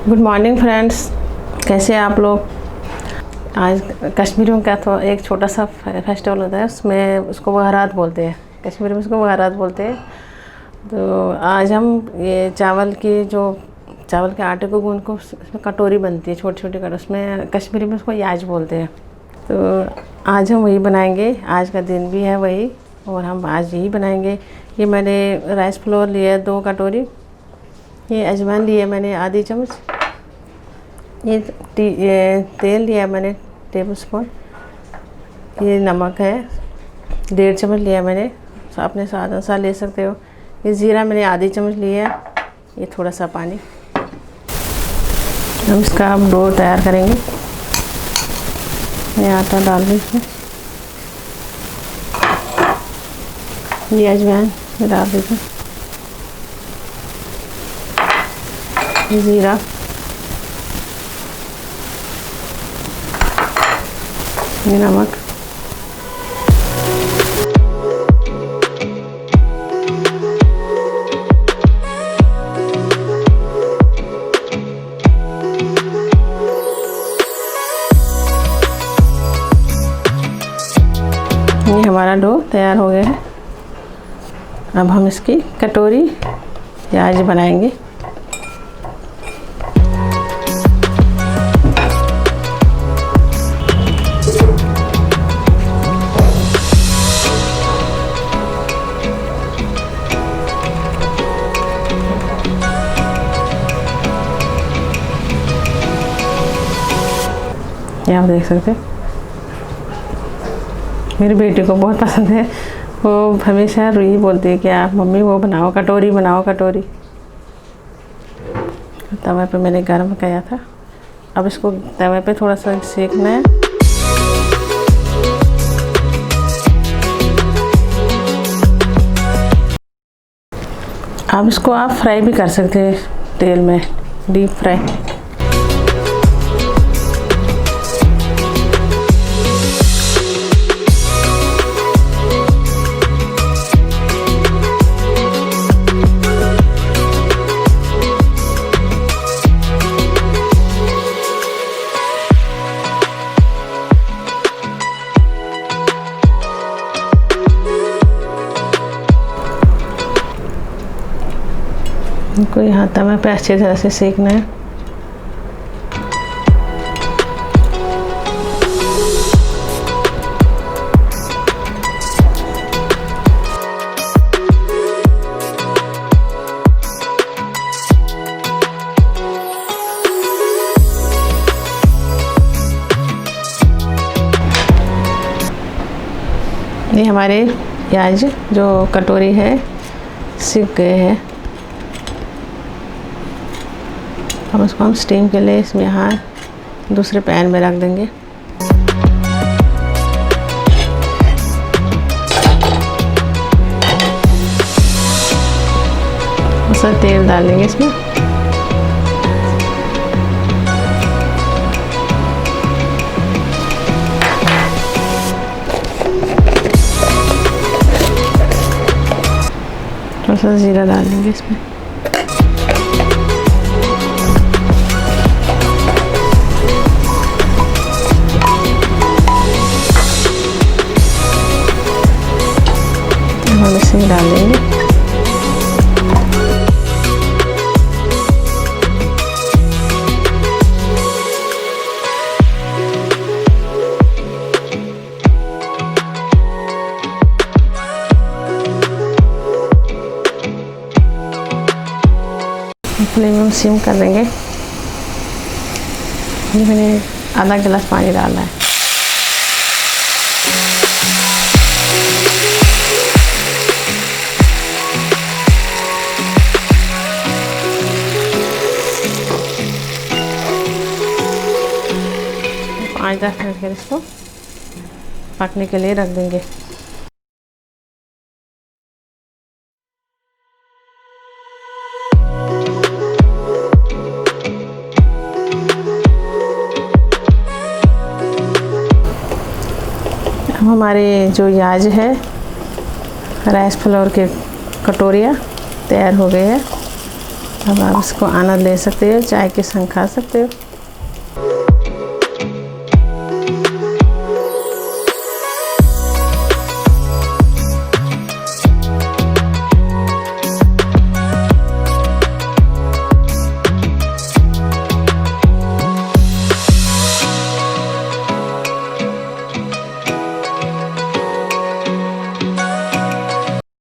Good morning friends, कैसे हैं आप लोग। आज कश्मीरियों का तो एक छोटा सा फेस्टिवल होता है, उसमें उसको वहरात बोलते हैं। कश्मीरी में उसको वहरात बोलते हैं। तो आज हम ये चावल के आटे को गूंद को उसमें कटोरी बनती है, छोटी छोटी कटोरी, उसमें कश्मीरी में उसको याज बोलते हैं। तो आज हम वही बनाएंगे। आज का दिन भी है वही, और हम आज यही बनाएंगे। ये मैंने राइस फ्लोर लिया है 2 कटोरी, ये अजवाइन लिया मैंने आधी चम्मच, ये तेल लिया मैंने टेबल स्पून, ये नमक है 1.5 चम्मच लिया मैंने, अपने स्वाद अनुसार ले सकते हो। ये ज़ीरा मैंने आधी चम्मच लिया है, ये थोड़ा सा पानी। हम इसका डो तैयार करेंगे। ये आटा डाल दें इसमें, ये अजवाइन में डाल देते हैं, ये ज़ीरा, ये नमक, ये हमारा डो तैयार हो गया है। अब हम इसकी कटोरी याज बनाएंगे। ये आप देख सकते हैं, मेरी बेटी को बहुत पसंद है। वो हमेशा यही बोलती है कि आप मम्मी वो बनाओ, कटोरी बनाओ, कटोरी। तवे पे मैंने गर्म किया था, अब इसको तवे पे थोड़ा सा सेकना है। अब इसको आप फ्राई भी कर सकते हैं तेल में, डीप फ्राई। इनको यहाँ तवे पे अच्छी तरह से सेकना है। ये हमारे प्याज जो कटोरी है सिक गए हैं। अब उसको हम स्टीम के लिए इसमें यहाँ दूसरे पैन में रख देंगे। उसका तेल डालेंगे इसमें, थोड़ा सा जीरा डाल देंगे इसमें, हम इसे डाल देंगे। फ्लेम में सिम कर देंगे। ये मैंने आधा गिलास पानी डाला है। आज 10 मिनट के लिए इसको पकने के लिए रख देंगे। अब हमारे जो याज है राइस फ्लोर के कटोरियाँ तैयार हो गए हैं। अब आप इसको आनंद ले सकते हो, चाय के संग खा सकते हो।